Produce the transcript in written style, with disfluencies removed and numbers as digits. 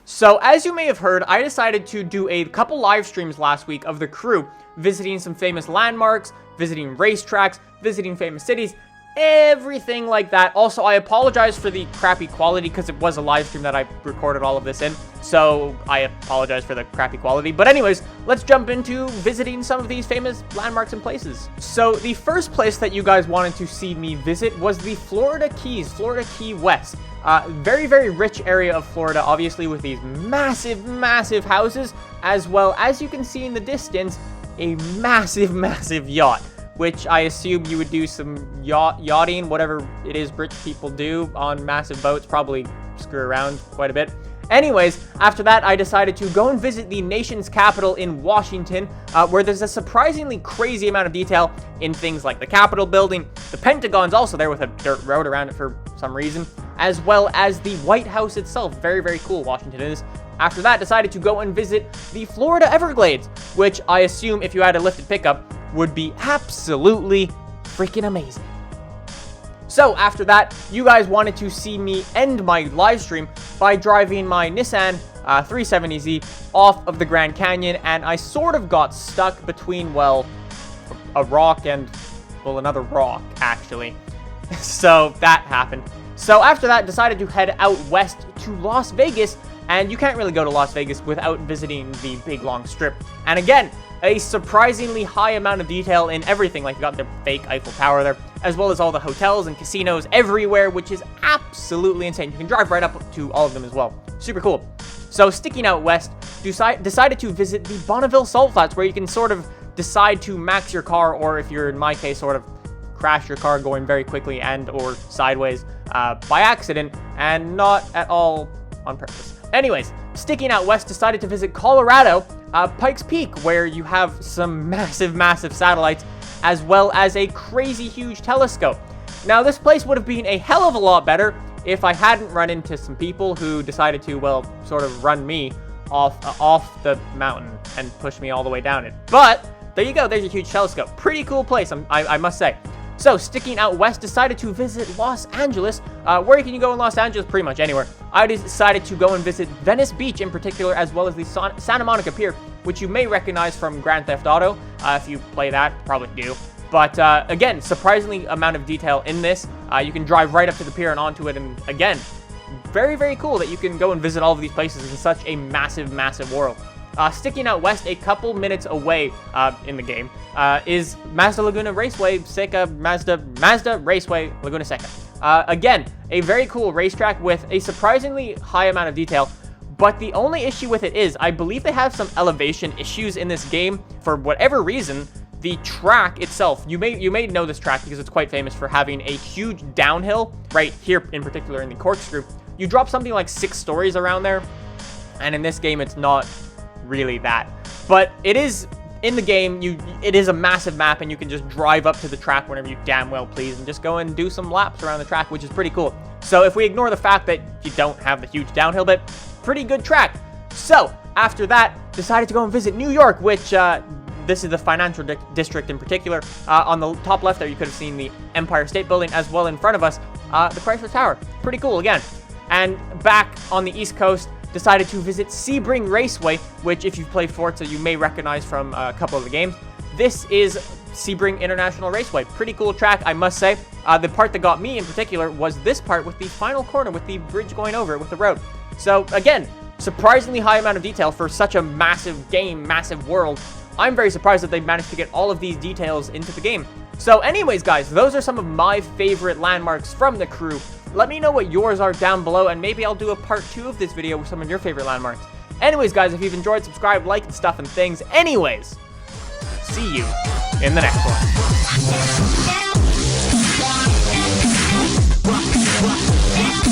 So, as you may have heard, I decided to do a couple live streams last week of the crew, visiting some famous landmarks, visiting racetracks, visiting famous cities, everything like that. Also, I apologize for the crappy quality because it was a live stream that I recorded all of this in, so I apologize for the crappy quality. But anyways, let's jump into visiting some of these famous landmarks and places. So, the first place that you guys wanted to see me visit was the Florida Keys, Florida Key West. Very, very rich area of Florida, obviously, with these massive, massive houses, as well as you can see in the distance, a massive, massive yacht, which I assume you would do some yachting, whatever it is rich people do on massive boats, probably screw around quite a bit. Anyways, after that, I decided to go and visit the nation's capital in Washington, where there's a surprisingly crazy amount of detail in things like the Capitol building. The Pentagon's also there with a dirt road around it for some reason, as well as the White House itself. Very, very cool, Washington is. After that, decided to go and visit the Florida Everglades, which I assume if you had a lifted pickup would be absolutely freaking amazing. So after that, you guys wanted to see me end my live stream by driving my Nissan 370Z off of the Grand Canyon, and I sort of got stuck between, well, a rock and, well, another rock, actually. So that happened. So after that, decided to head out west to Las Vegas, and you can't really go to Las Vegas without visiting the big long strip. And again, a surprisingly high amount of detail in everything. Like, you got the fake Eiffel Tower there, as well as all the hotels and casinos everywhere, which is absolutely insane. You can drive right up to all of them as well. Super cool. So sticking out west, decided to visit the Bonneville Salt Flats, where you can sort of decide to max your car, or if you're in my case, sort of crash your car going very quickly and or sideways by accident, and not at all on purpose. Anyways, sticking out west, decided to visit Colorado, Pikes Peak, where you have some massive, massive satellites, as well as a crazy huge telescope. Now, this place would have been a hell of a lot better if I hadn't run into some people who decided to, well, sort of run me off the mountain and push me all the way down it. But there you go, there's a huge telescope. Pretty cool place, I must say. So, sticking out west, decided to visit Los Angeles. Where can you go in Los Angeles? Pretty much anywhere. I decided to go and visit Venice Beach in particular, as well as the Santa Monica Pier, which you may recognize from Grand Theft Auto. If you play that, probably do. But again, surprisingly amount of detail in this. You can drive right up to the pier and onto it, and again, very, very cool that you can go and visit all of these places in such a massive, massive world. Sticking out west, a couple minutes away in the game, is MAZDA Laguna Raceway Seca, MAZDA Raceway Laguna Seca. Again, a very cool racetrack with a surprisingly high amount of detail, but the only issue with it is, I believe they have some elevation issues in this game. For whatever reason, the track itself, you may know this track because it's quite famous for having a huge downhill, right here in particular in the corkscrew. You drop something like 6 stories around there, and in this game it's not really that, but it is in the game. It is a massive map, and you can just drive up to the track whenever you damn well please and just go and do some laps around the track, which is pretty cool. So if we ignore the fact that you don't have the huge downhill bit, pretty good track. So after that, decided to go and visit New York, which this is the financial district in particular. On the top left there, you could have seen the Empire State Building, as well in front of us, the Chrysler Tower. Pretty cool again. And back on the East Coast, decided to visit Sebring Raceway, which if you've played Forza, you may recognize from a couple of the games. This is Sebring International Raceway. Pretty cool track, I must say. The part that got me in particular was this part with the final corner with the bridge going over it with the road. So again, surprisingly high amount of detail for such a massive game, massive world. I'm very surprised that they've managed to get all of these details into the game. So anyways, guys, those are some of my favorite landmarks from the crew. Let me know what yours are down below, and maybe I'll do a part 2 of this video with some of your favorite landmarks. Anyways, guys, if you've enjoyed, subscribe, like, and stuff and things. Anyways, see you in the next one.